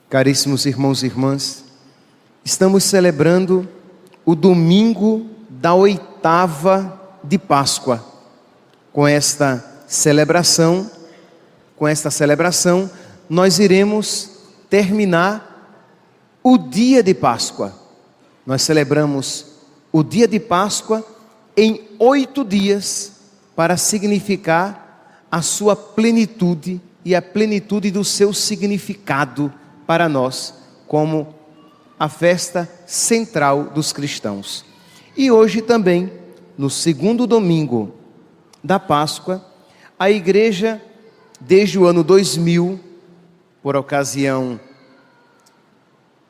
Caríssimos irmãos e irmãs, estamos celebrando o domingo da oitava de Páscoa. Com esta celebração, nós iremos terminar o dia de Páscoa. Nós celebramos o dia de Páscoa em 8 dias para significar a sua plenitude e a plenitude do seu significado para nós, como a festa central dos cristãos. E hoje também, no segundo domingo da Páscoa, a igreja, desde o ano 2000, por ocasião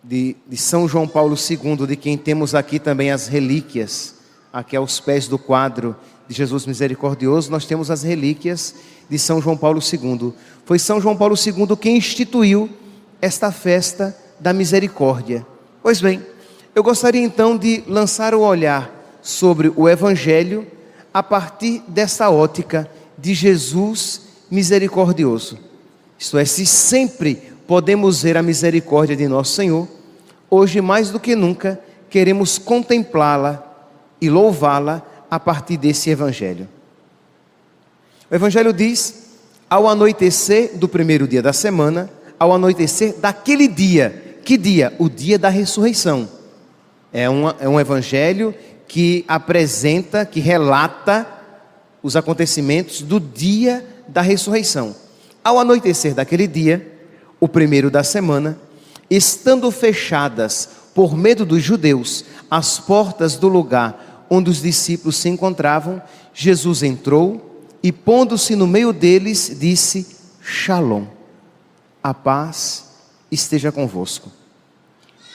de São João Paulo II, de quem temos aqui também as relíquias, aqui aos pés do quadro de Jesus Misericordioso, nós temos as relíquias de São João Paulo II. Foi São João Paulo II quem instituiu esta festa da misericórdia. Pois bem, eu gostaria então de lançar o olhar sobre o Evangelho a partir dessa ótica de Jesus misericordioso. Isto é, se sempre podemos ver a misericórdia de nosso Senhor, hoje mais do que nunca queremos contemplá-la e louvá-la a partir desse Evangelho. O Evangelho diz: ao anoitecer do primeiro dia da semana, ao anoitecer daquele dia. Que dia? O dia da ressurreição. É um evangelho que apresenta, que relata os acontecimentos do dia da ressurreição. Ao anoitecer daquele dia, o primeiro da semana, estando fechadas por medo dos judeus as portas do lugar onde os discípulos se encontravam, Jesus entrou e, pondo-se no meio deles, disse: Shalom. A paz esteja convosco.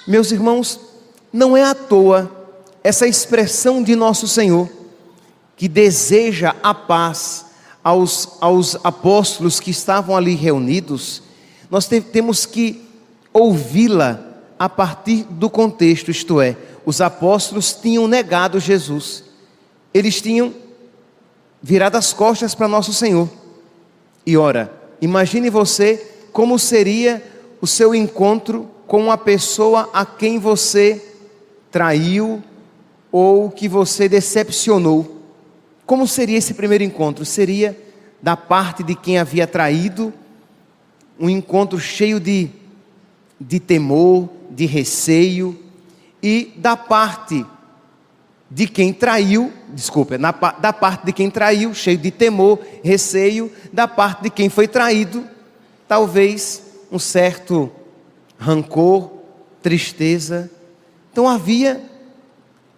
Meus irmãos, não é à toa essa expressão de nosso Senhor, que deseja a paz aos apóstolos que estavam ali reunidos. Nós temos que ouvi-la a partir do contexto, isto é, os apóstolos tinham negado Jesus, eles tinham virado as costas para nosso Senhor. E ora, imagine você como seria o seu encontro com uma pessoa a quem você traiu ou que você decepcionou. Como seria esse primeiro encontro? Seria da parte de quem havia traído, um encontro cheio de temor, de receio, e da parte de quem traiu, da parte de quem traiu, cheio de temor, receio, da parte de quem foi traído, talvez um certo rancor, tristeza. Então havia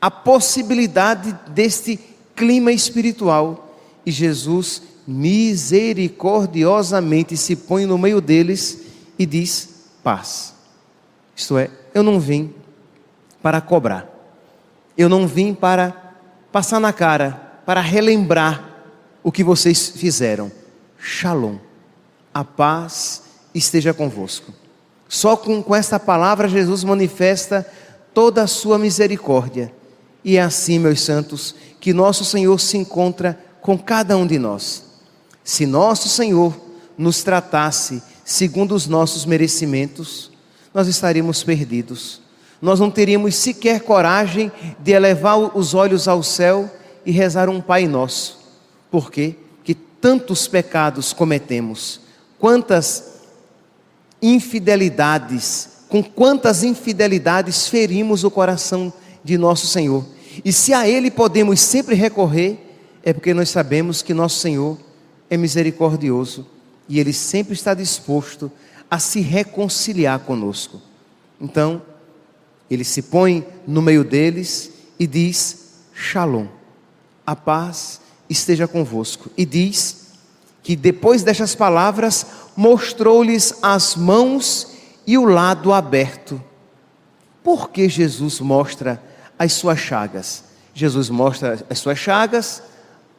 a possibilidade deste clima espiritual, e Jesus misericordiosamente se põe no meio deles e diz: paz. Isto é, eu não vim para cobrar, eu não vim para passar na cara, para relembrar o que vocês fizeram. Shalom. A paz esteja convosco. Só com esta palavra Jesus manifesta toda a sua misericórdia. E é assim, meus santos, que nosso Senhor se encontra com cada um de nós. Se nosso Senhor nos tratasse segundo os nossos merecimentos, nós estaríamos perdidos. Nós não teríamos sequer coragem de elevar os olhos ao céu e rezar um Pai Nosso. Por quê? Porque tantos pecados cometemos. Quantas infidelidades, com quantas infidelidades ferimos o coração de nosso Senhor. E se a Ele podemos sempre recorrer, é porque nós sabemos que nosso Senhor é misericordioso e Ele sempre está disposto a se reconciliar conosco. Então, Ele se põe no meio deles e diz: Shalom, a paz esteja convosco. E diz que depois destas palavras, mostrou-lhes as mãos e o lado aberto. Por que Jesus mostra as suas chagas? Jesus mostra as suas chagas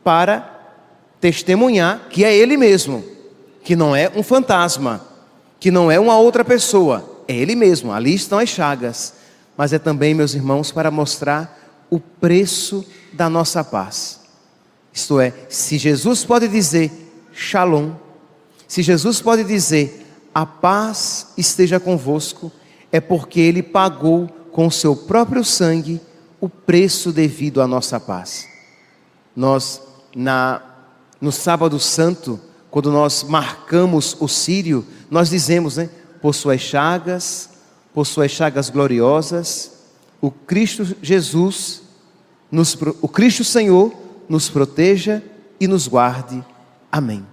para testemunhar que é Ele mesmo, que não é um fantasma, que não é uma outra pessoa, é Ele mesmo. Ali estão as chagas, mas é também, meus irmãos, para mostrar o preço da nossa paz. Isto é, se Jesus pode dizer Shalom, se Jesus pode dizer a paz esteja convosco, é porque Ele pagou com o seu próprio sangue o preço devido à nossa paz. Nós, no Sábado Santo, quando nós marcamos o círio, nós dizemos, né? Por suas chagas gloriosas, o Cristo Jesus, o Cristo Senhor nos proteja e nos guarde. Amém.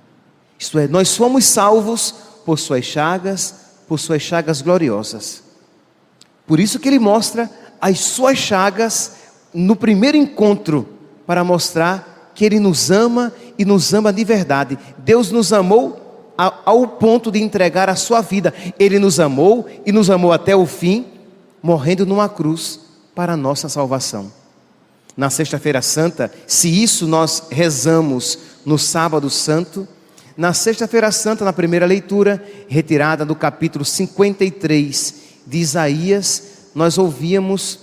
Isto é, nós somos salvos por suas chagas gloriosas. Por isso que Ele mostra as suas chagas no primeiro encontro, para mostrar que Ele nos ama e nos ama de verdade. Deus nos amou ao ponto de entregar a sua vida. Ele nos amou e nos amou até o fim, morrendo numa cruz para a nossa salvação. Na Sexta-feira Santa, se isso nós rezamos no Sábado Santo, na Sexta-feira Santa, na primeira leitura, retirada do capítulo 53 de Isaías, nós ouvíamos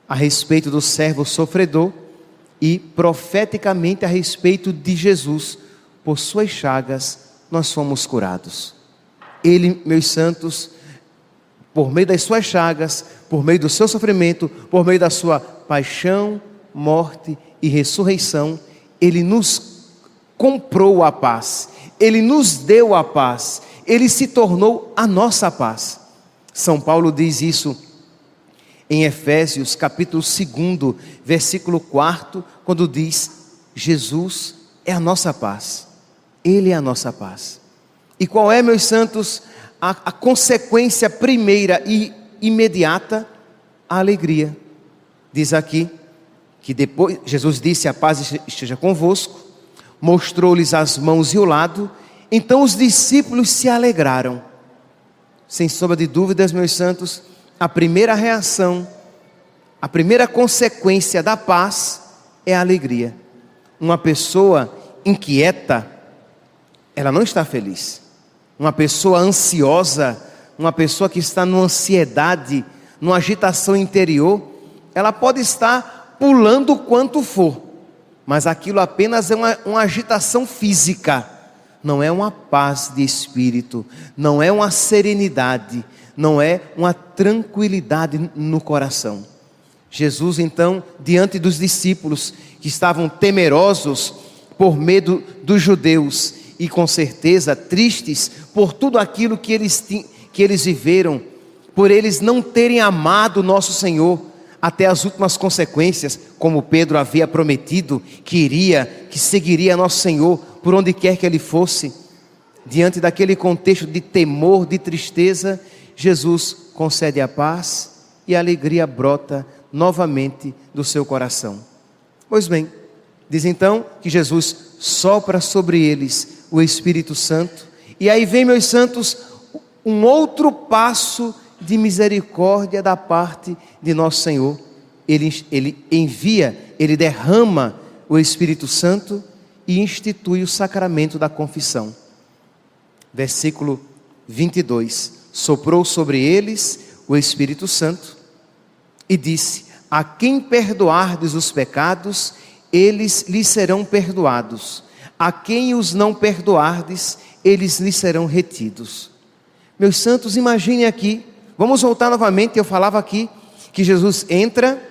a respeito do servo sofredor e profeticamente a respeito de Jesus. Por suas chagas nós fomos curados. Ele, meus santos, por meio das suas chagas, por meio do seu sofrimento, por meio da sua paixão, morte e ressurreição, Ele nos comprou a paz, Ele nos deu a paz, Ele se tornou a nossa paz. São Paulo diz isso em Efésios capítulo 2, versículo 4, quando diz: Jesus é a nossa paz, Ele é a nossa paz. E qual é, meus santos, a consequência primeira e imediata? A alegria. Diz aqui que depois Jesus disse: a paz esteja convosco, mostrou-lhes as mãos e o lado, então os discípulos se alegraram. Sem sombra de dúvidas, meus santos, a primeira reação, a primeira consequência da paz é a alegria. Uma pessoa inquieta, ela não está feliz. Uma pessoa ansiosa, uma pessoa que está numa ansiedade, numa agitação interior, ela pode estar pulando o quanto for, mas aquilo apenas é uma agitação física, não é uma paz de espírito, não é uma serenidade, não é uma tranquilidade no coração. Jesus, então, diante dos discípulos que estavam temerosos por medo dos judeus e com certeza tristes por tudo aquilo que eles viveram, por eles não terem amado nosso Senhor até as últimas consequências, como Pedro havia prometido que seguiria nosso Senhor por onde quer que Ele fosse. Diante daquele contexto de temor, de tristeza, Jesus concede a paz e a alegria brota novamente do seu coração. Pois bem, diz então que Jesus sopra sobre eles o Espírito Santo, e aí vem, meus santos, um outro passo de misericórdia da parte de nosso Senhor. Ele envia, Ele derrama o Espírito Santo e institui o sacramento da confissão. Versículo 22, soprou sobre eles o Espírito Santo e disse: a quem perdoardes os pecados, eles lhes serão perdoados, a quem os não perdoardes, eles lhes serão retidos. Meus santos, imaginem aqui, vamos voltar novamente. Eu falava aqui que Jesus entra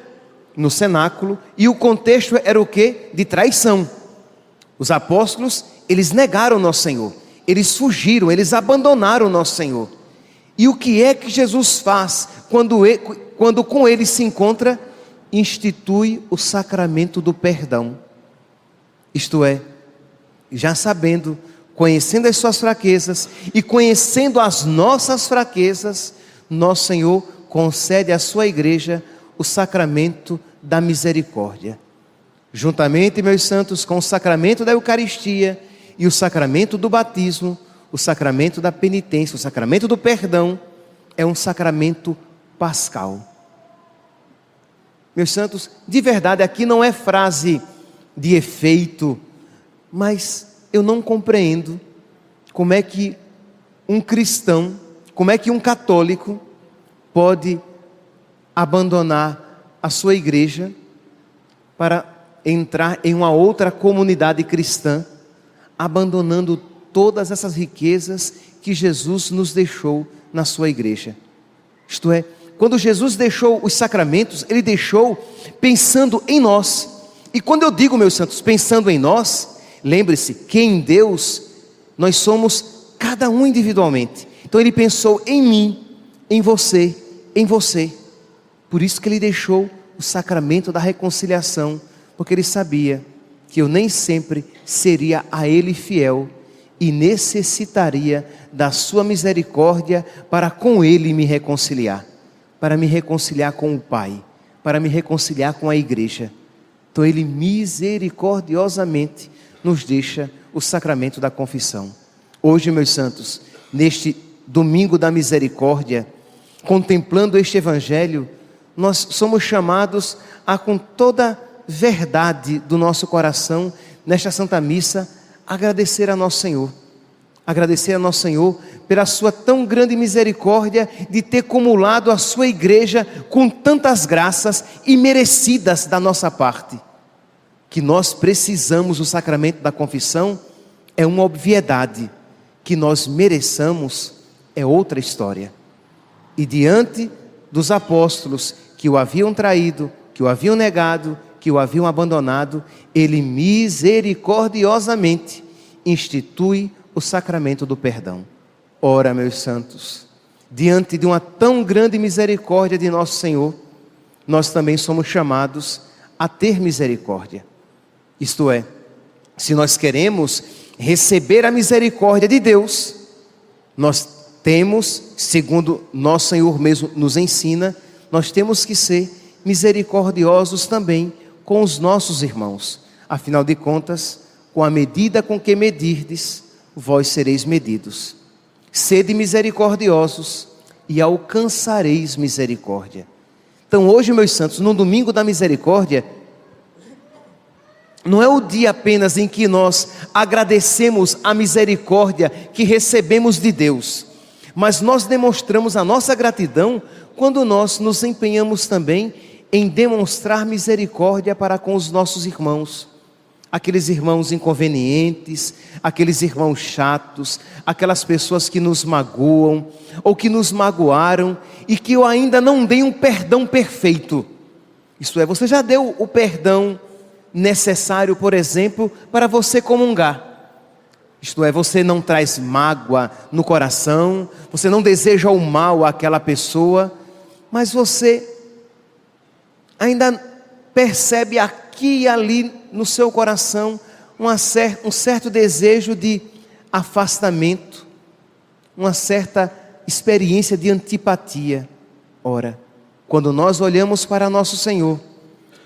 no cenáculo e o contexto era o quê? De traição. Os apóstolos, eles negaram nosso Senhor, eles fugiram, eles abandonaram nosso Senhor. E o que é que Jesus faz quando com eles se encontra? Institui o sacramento do perdão. Isto é, já sabendo, conhecendo as suas fraquezas e conhecendo as nossas fraquezas, nosso Senhor concede à sua igreja o sacramento da misericórdia. Juntamente, meus santos, com o sacramento da Eucaristia e o sacramento do batismo, o sacramento da penitência, o sacramento do perdão, é um sacramento pascal. Meus santos, de verdade, aqui não é frase de efeito, mas eu não compreendo como é que um cristão, como é que um católico pode abandonar a sua igreja para entrar em uma outra comunidade cristã, abandonando todas essas riquezas que Jesus nos deixou na sua igreja. Isto é, quando Jesus deixou os sacramentos, Ele deixou pensando em nós. E quando eu digo, meus santos, pensando em nós, lembre-se que em Deus nós somos cada um individualmente. Então Ele pensou em mim, em você, em você. Por isso que Ele deixou o sacramento da reconciliação, porque Ele sabia que eu nem sempre seria a Ele fiel e necessitaria da sua misericórdia para com Ele me reconciliar, para me reconciliar com o Pai, para me reconciliar com a igreja. Então Ele misericordiosamente nos deixa o sacramento da confissão. Hoje, meus santos, neste domingo da misericórdia, contemplando este evangelho, nós somos chamados a, com toda verdade do nosso coração, nesta Santa Missa, agradecer a nosso Senhor. Agradecer a nosso Senhor pela sua tão grande misericórdia de ter cumulado a sua igreja com tantas graças imerecidas da nossa parte. Que nós precisamos do sacramento da confissão é uma obviedade. Que nós mereçamos é outra história. E diante dos apóstolos que o haviam traído, que o haviam negado, que o haviam abandonado, Ele misericordiosamente institui o sacramento do perdão. Ora, meus santos, diante de uma tão grande misericórdia de nosso Senhor, nós também somos chamados a ter misericórdia. Isto é, se nós queremos receber a misericórdia de Deus, nós temos, segundo nosso Senhor mesmo nos ensina, nós temos que ser misericordiosos também com os nossos irmãos. Afinal de contas, com a medida com que medirdes, vós sereis medidos. Sede misericordiosos e alcançareis misericórdia. Então hoje, meus santos, no domingo da misericórdia, não é o dia apenas em que nós agradecemos a misericórdia que recebemos de Deus, mas nós demonstramos a nossa gratidão quando nós nos empenhamos também em demonstrar misericórdia para com os nossos irmãos. Aqueles irmãos inconvenientes, aqueles irmãos chatos, aquelas pessoas que nos magoam ou que nos magoaram e que eu ainda não dei um perdão perfeito. Isto é, você já deu o perdão necessário, por exemplo, para você comungar. Isto é, você não traz mágoa no coração, você não deseja o mal àquela pessoa, mas você ainda percebe aqui e ali no seu coração um certo desejo de afastamento, uma certa experiência de antipatia. Ora, quando nós olhamos para nosso Senhor,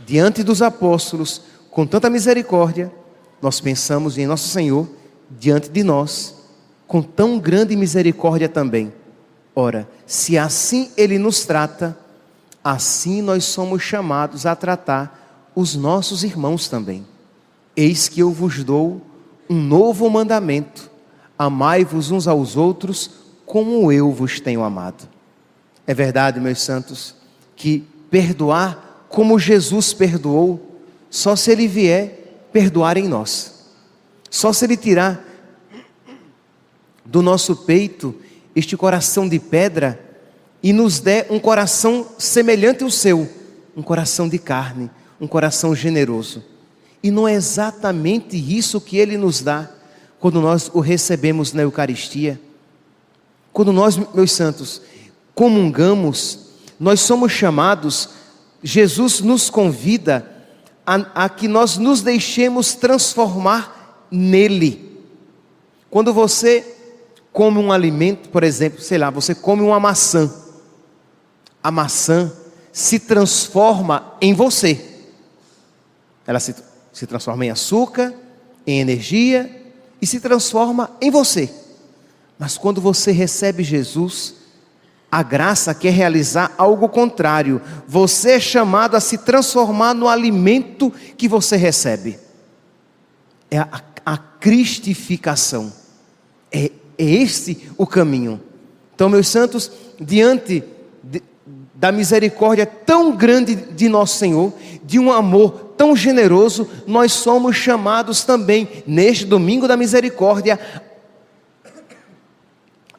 diante dos apóstolos, com tanta misericórdia, nós pensamos em nosso Senhor, diante de nós, com tão grande misericórdia também. Ora, se assim Ele nos trata, assim nós somos chamados a tratar os nossos irmãos também. Eis que eu vos dou um novo mandamento: amai-vos uns aos outros como eu vos tenho amado. É verdade, meus santos, que perdoar como Jesus perdoou, só se Ele vier perdoar em nós. Só se Ele tirar do nosso peito este coração de pedra e nos der um coração semelhante ao seu, um coração de carne, um coração generoso. E não é exatamente isso que Ele nos dá quando nós o recebemos na Eucaristia. Quando nós, meus santos, comungamos, nós somos chamados, Jesus nos convida a que nós nos deixemos transformar nele. Quando você come um alimento, por exemplo, sei lá, você come uma maçã, a maçã se transforma em você. Ela se transforma em açúcar, em energia e se transforma em você. Mas quando você recebe Jesus, a graça quer realizar algo contrário. Você é chamado a se transformar no alimento que você recebe. É a cristificação. É este o caminho. Então, meus santos, diante da misericórdia tão grande de nosso Senhor, de um amor tão generoso, nós somos chamados também, neste domingo da misericórdia,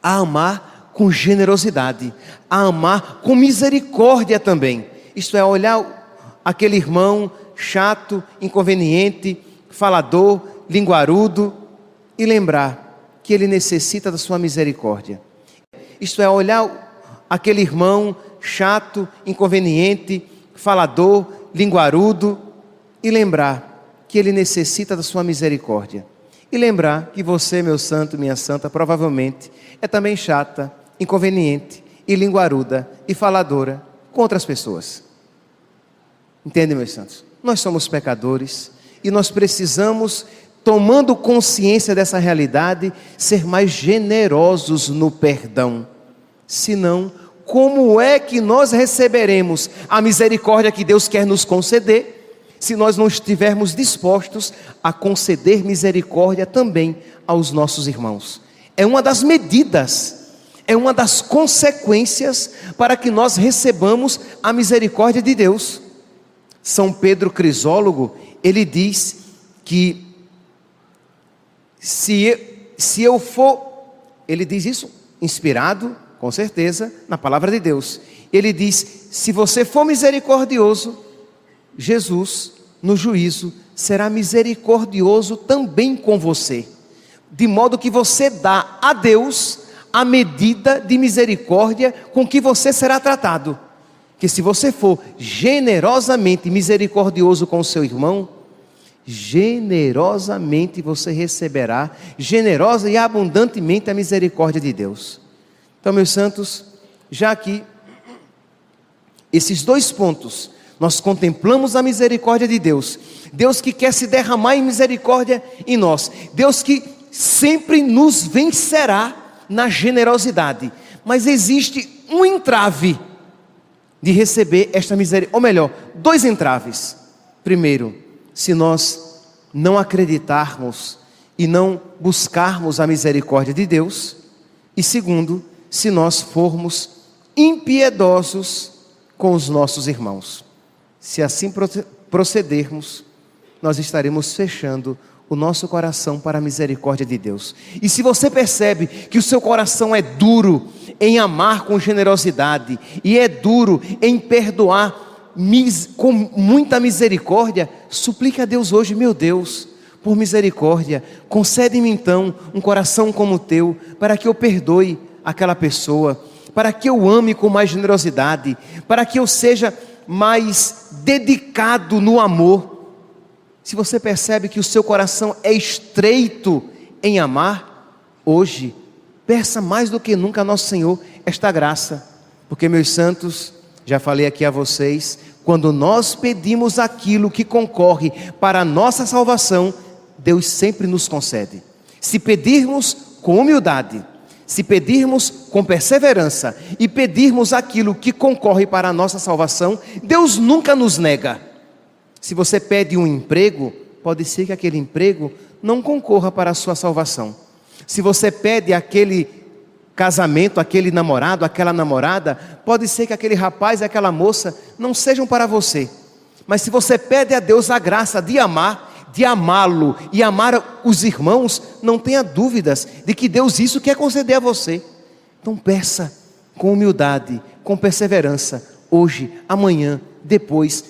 a amar com generosidade, a amar com misericórdia também. Isto é, olhar aquele irmão chato, inconveniente, falador, linguarudo e lembrar que ele necessita da sua misericórdia. Isto é, olhar aquele irmão chato, inconveniente, falador, linguarudo e lembrar que ele necessita da sua misericórdia. E lembrar que você, meu santo, minha santa, provavelmente é também chata, inconveniente e linguaruda e faladora com outras pessoas. Entendem, meus santos? Nós somos pecadores e nós precisamos, tomando consciência dessa realidade, ser mais generosos no perdão. Senão, como é que nós receberemos a misericórdia que Deus quer nos conceder, se nós não estivermos dispostos a conceder misericórdia também aos nossos irmãos? É uma das medidas, é uma das consequências para que nós recebamos a misericórdia de Deus. São Pedro Crisólogo, ele diz que se eu for, ele diz isso inspirado, com certeza, na palavra de Deus. Ele diz: se você for misericordioso, Jesus, no juízo, será misericordioso também com você, de modo que você dá a Deus a medida de misericórdia com que você será tratado. Que se você for generosamente misericordioso com o seu irmão, generosamente você receberá, generosa e abundantemente, a misericórdia de Deus. Então, meus santos, já aqui, esses dois pontos, nós contemplamos a misericórdia de Deus, Deus que quer se derramar em misericórdia em nós, Deus que sempre nos vencerá na generosidade, mas existe um entrave de receber esta misericórdia, ou melhor, dois entraves. Primeiro, se nós não acreditarmos e não buscarmos a misericórdia de Deus, e segundo, se nós formos impiedosos com os nossos irmãos. Se assim procedermos, nós estaremos fechando o nosso coração para a misericórdia de Deus. E se você percebe que o seu coração é duro em amar com generosidade e é duro em perdoar com muita misericórdia, suplique a Deus hoje: meu Deus, por misericórdia, concede-me então um coração como o teu, para que eu perdoe aquela pessoa, para que eu ame com mais generosidade, para que eu seja mais dedicado no amor. Se você percebe que o seu coração é estreito em amar, hoje, peça mais do que nunca a nosso Senhor esta graça. Porque, meus santos, já falei aqui a vocês, quando nós pedimos aquilo que concorre para a nossa salvação, Deus sempre nos concede. Se pedirmos com humildade, se pedirmos com perseverança e pedirmos aquilo que concorre para a nossa salvação, Deus nunca nos nega. Se você pede um emprego, pode ser que aquele emprego não concorra para a sua salvação. Se você pede aquele casamento, aquele namorado, aquela namorada, pode ser que aquele rapaz e aquela moça não sejam para você. Mas se você pede a Deus a graça de amar, de amá-lo e amar os irmãos, não tenha dúvidas de que Deus isso quer conceder a você. Então peça com humildade, com perseverança, hoje, amanhã, depois,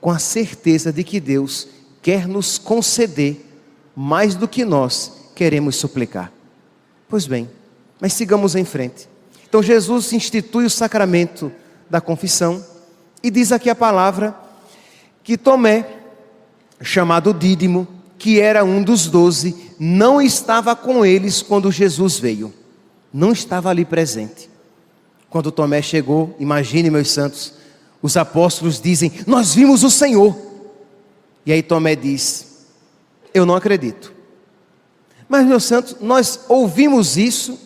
com a certeza de que Deus quer nos conceder mais do que nós queremos suplicar. Pois bem, mas sigamos em frente. Então Jesus institui o sacramento da confissão e diz aqui a palavra que Tomé, chamado Dídimo, que era um dos 12, não estava com eles quando Jesus veio. Não estava ali presente. Quando Tomé chegou, imagine, meus santos, os apóstolos dizem: nós vimos o Senhor. E aí Tomé diz: eu não acredito. Mas, meus santos, nós ouvimos isso,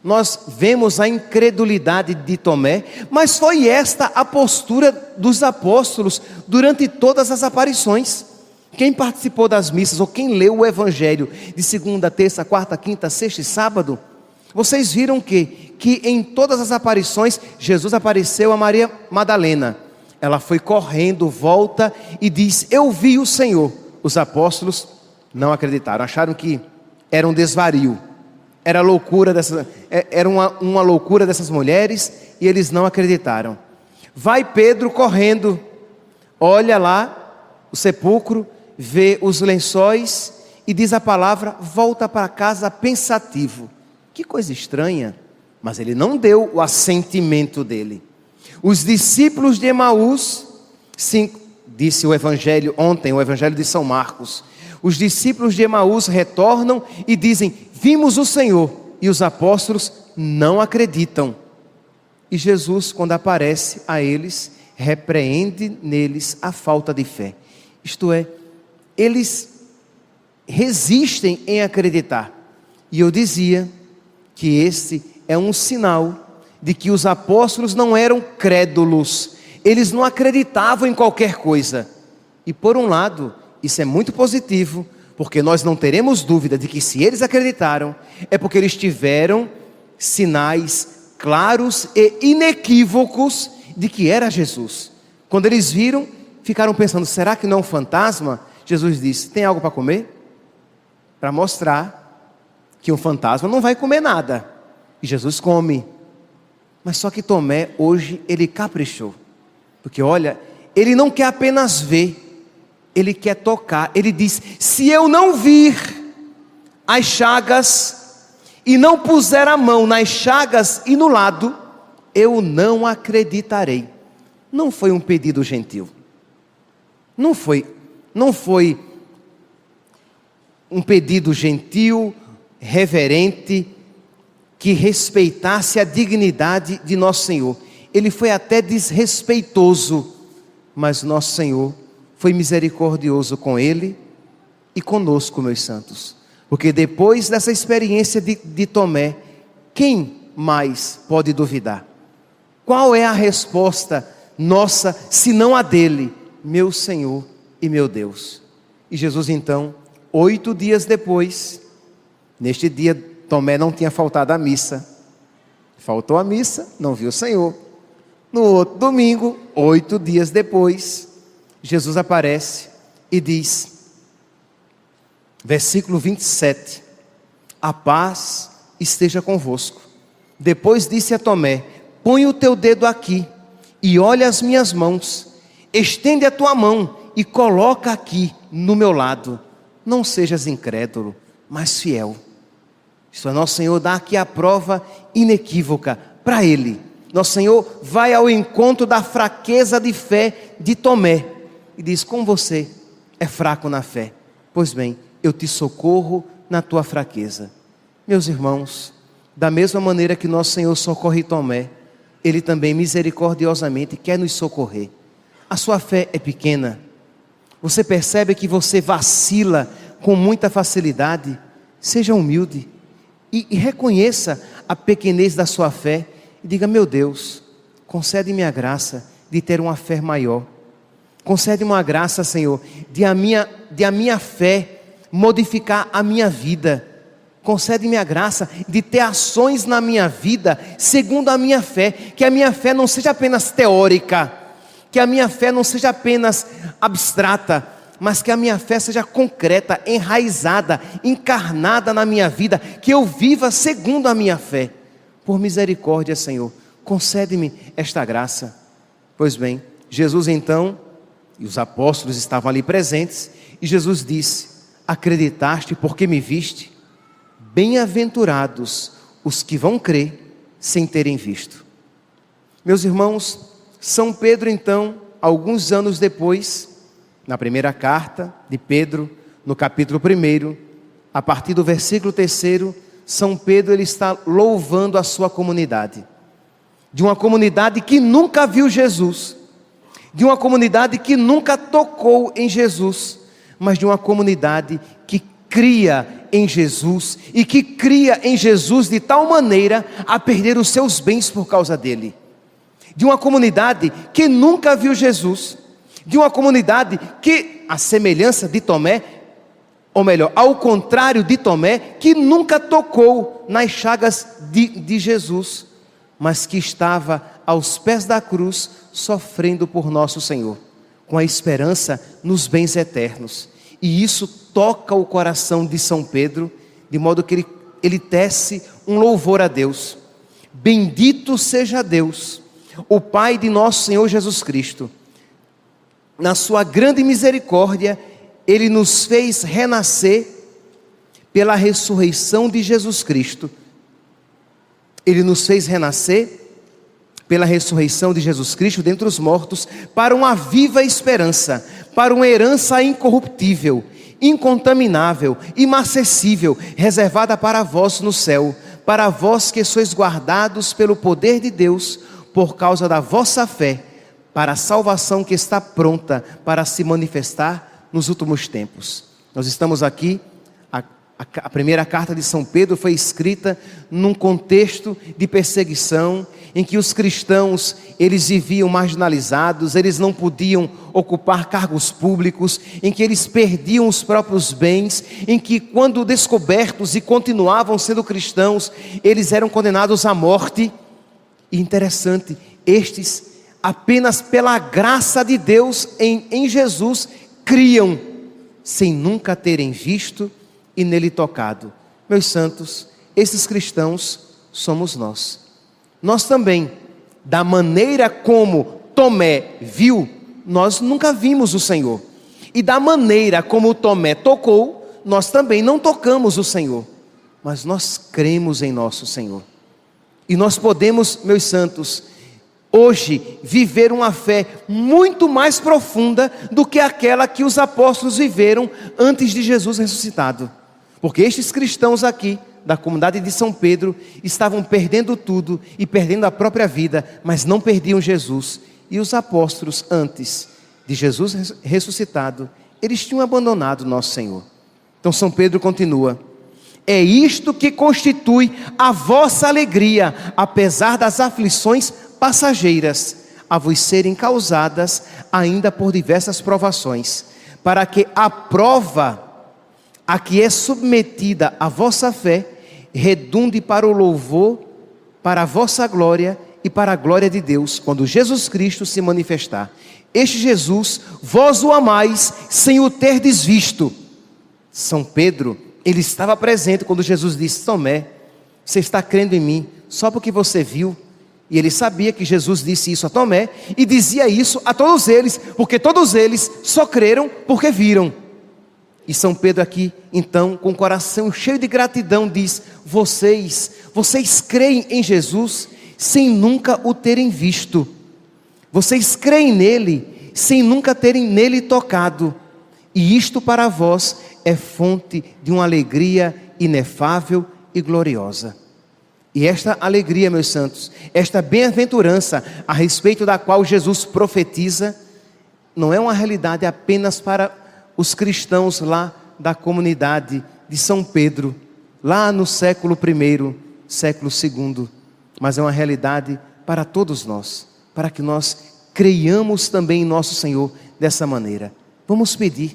nós vemos a incredulidade de Tomé, mas foi esta a postura dos apóstolos durante todas as aparições. Quem participou das missas, ou quem leu o Evangelho de segunda, terça, quarta, quinta, sexta e sábado, vocês viram que em todas as aparições, Jesus apareceu a Maria Madalena. Ela foi correndo, volta e diz: eu vi o Senhor. Os apóstolos não acreditaram, acharam que era um desvario, era uma loucura dessas mulheres e eles não acreditaram. Vai Pedro correndo, olha lá o sepulcro, vê os lençóis e diz a palavra, volta para casa pensativo. Que coisa estranha, mas ele não deu o assentimento dele. Os discípulos de Emaús, sim, disse o evangelho ontem, o evangelho de São Marcos, os discípulos de Emaús retornam e dizem, vimos o Senhor, e os apóstolos não acreditam. E Jesus, quando aparece a eles, repreende neles a falta de fé. Isto é, eles resistem em acreditar. E eu dizia que este é um sinal de que os apóstolos não eram crédulos, eles não acreditavam em qualquer coisa. E por um lado, isso é muito positivo, porque nós não teremos dúvida de que se eles acreditaram, é porque eles tiveram sinais claros e inequívocos de que era Jesus. Quando eles viram, ficaram pensando, será que não é um fantasma? Jesus disse, tem algo para comer? Para mostrar que um fantasma não vai comer nada. E Jesus come. Mas só que Tomé, hoje, ele caprichou. Porque olha, ele não quer apenas ver, ele quer tocar. Ele diz, se eu não vir as chagas e não puser a mão nas chagas e no lado, eu não acreditarei. Não foi um pedido gentil. Não foi um pedido gentil, reverente, que respeitasse a dignidade de nosso Senhor. Ele foi até desrespeitoso, mas nosso Senhor foi misericordioso com ele e conosco, meus santos. Porque depois dessa experiência de Tomé, quem mais pode duvidar? Qual é a resposta nossa, senão a dele? Meu Senhor e meu Deus. E Jesus então, 8 dias depois, neste dia Tomé não tinha faltado à missa. Faltou à missa, não viu o Senhor. No outro domingo, 8 dias depois, Jesus aparece e diz, versículo 27, a paz esteja convosco. Depois disse a Tomé, põe o teu dedo aqui e olha as minhas mãos, estende a tua mão e coloca aqui no meu lado. Não sejas incrédulo, mas fiel. Isso é, nosso Senhor dá aqui a prova inequívoca para ele. Nosso Senhor vai ao encontro da fraqueza de fé de Tomé e diz, como você é fraco na fé, pois bem, eu te socorro na tua fraqueza. Meus irmãos, da mesma maneira que nosso Senhor socorre Tomé, Ele também misericordiosamente quer nos socorrer. A sua fé é pequena, você percebe que você vacila com muita facilidade, seja humilde e reconheça a pequenez da sua fé e diga, meu Deus, concede-me a graça de ter uma fé maior, concede-me uma graça, Senhor, de a minha fé modificar a minha vida, concede-me a graça de ter ações na minha vida segundo a minha fé, que a minha fé não seja apenas teórica, que a minha fé não seja apenas abstrata, mas que a minha fé seja concreta, enraizada, encarnada na minha vida, que eu viva segundo a minha fé. Por misericórdia, Senhor, concede-me esta graça. Pois bem, Jesus então, e os apóstolos estavam ali presentes, e Jesus disse, acreditaste porque me viste? Bem-aventurados os que vão crer sem terem visto. Meus irmãos, São Pedro então, alguns anos depois, na primeira carta de Pedro, no capítulo 1, a partir do versículo 3, São Pedro ele está louvando a sua comunidade, de uma comunidade que nunca viu Jesus, de uma comunidade que nunca tocou em Jesus, mas de uma comunidade que cria em Jesus, e que cria em Jesus de tal maneira a perder os seus bens por causa dele, de uma comunidade que nunca viu Jesus, de uma comunidade que, a semelhança de Tomé, ou melhor, ao contrário de Tomé, que nunca tocou nas chagas de Jesus, mas que estava aos pés da cruz, sofrendo por nosso Senhor, com a esperança nos bens eternos. E isso toca o coração de São Pedro, de modo que ele ele tece um louvor a Deus. Bendito seja Deus, o Pai de nosso Senhor Jesus Cristo. Na sua grande misericórdia, Ele nos fez renascer pela ressurreição de Jesus Cristo. Ele nos fez renascer pela ressurreição de Jesus Cristo dentre os mortos, para uma viva esperança, para uma herança incorruptível, incontaminável, imacessível, reservada para vós no céu, para vós que sois guardados pelo poder de Deus, por causa da vossa fé, para a salvação que está pronta para se manifestar nos últimos tempos. Nós estamos aqui, a primeira carta de São Pedro foi escrita num contexto de perseguição, em que os cristãos, eles viviam marginalizados, eles não podiam ocupar cargos públicos, em que eles perdiam os próprios bens, em que quando descobertos e continuavam sendo cristãos, eles eram condenados à morte. E interessante, estes apenas pela graça de Deus em Jesus criam, sem nunca terem visto e nele tocado. Meus santos, esses cristãos somos nós. Nós também, da maneira como Tomé viu, nós nunca vimos o Senhor. E da maneira como Tomé tocou, nós também não tocamos o Senhor. Mas nós cremos em nosso Senhor. E nós podemos, meus santos, hoje viver uma fé muito mais profunda do que aquela que os apóstolos viveram antes de Jesus ressuscitado. Porque estes cristãos aqui, da comunidade de São Pedro, estavam perdendo tudo e perdendo a própria vida, mas não perdiam Jesus. E os apóstolos, antes de Jesus ressuscitado, eles tinham abandonado nosso Senhor. Então São Pedro continua: é isto que constitui a vossa alegria, apesar das aflições passageiras, a vos serem causadas ainda por diversas provações, para que a prova a que é submetida a vossa fé redunde para o louvor, para a vossa glória e para a glória de Deus, quando Jesus Cristo se manifestar. Este Jesus, vós o amais sem o terdes visto. São Pedro, ele estava presente quando Jesus disse: Tomé, você está crendo em mim só porque você viu? E ele sabia que Jesus disse isso a Tomé e dizia isso a todos eles, porque todos eles só creram porque viram. E São Pedro aqui, então, com o coração cheio de gratidão, diz: vocês creem em Jesus sem nunca o terem visto. Vocês creem nele sem nunca terem nele tocado. E isto para vós é fonte de uma alegria inefável e gloriosa. E esta alegria, meus santos, esta bem-aventurança a respeito da qual Jesus profetiza, não é uma realidade apenas para os cristãos lá da comunidade de São Pedro, lá no século I, século II, mas é uma realidade para todos nós, para que nós creiamos também em nosso Senhor dessa maneira. Vamos pedir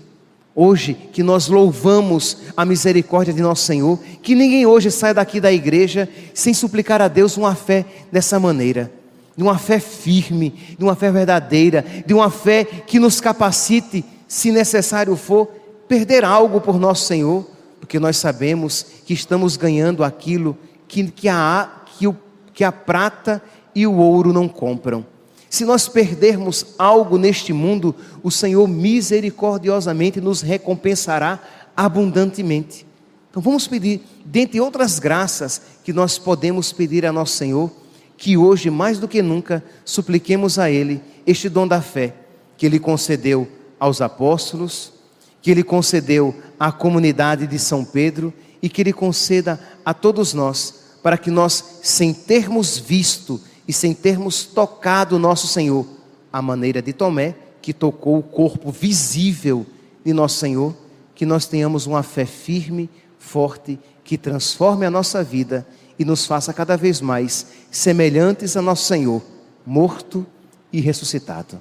hoje que nós louvamos a misericórdia de nosso Senhor, que ninguém hoje saia daqui da igreja sem suplicar a Deus uma fé dessa maneira, de uma fé firme, de uma fé verdadeira, de uma fé que nos capacite, se necessário for, perder algo por nosso Senhor, porque nós sabemos que estamos ganhando aquilo que a prata e o ouro não compram. Se nós perdermos algo neste mundo, o Senhor misericordiosamente nos recompensará abundantemente. Então vamos pedir, dentre outras graças que nós podemos pedir a nosso Senhor, que hoje mais do que nunca supliquemos a Ele este dom da fé que Ele concedeu aos apóstolos, que Ele concedeu à comunidade de São Pedro e que Ele conceda a todos nós, para que nós, sem termos visto e sem termos tocado nosso Senhor, à maneira de Tomé, que tocou o corpo visível de nosso Senhor, que nós tenhamos uma fé firme, forte, que transforme a nossa vida e nos faça cada vez mais semelhantes a nosso Senhor, morto e ressuscitado.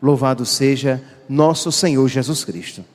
Louvado seja nosso Senhor Jesus Cristo.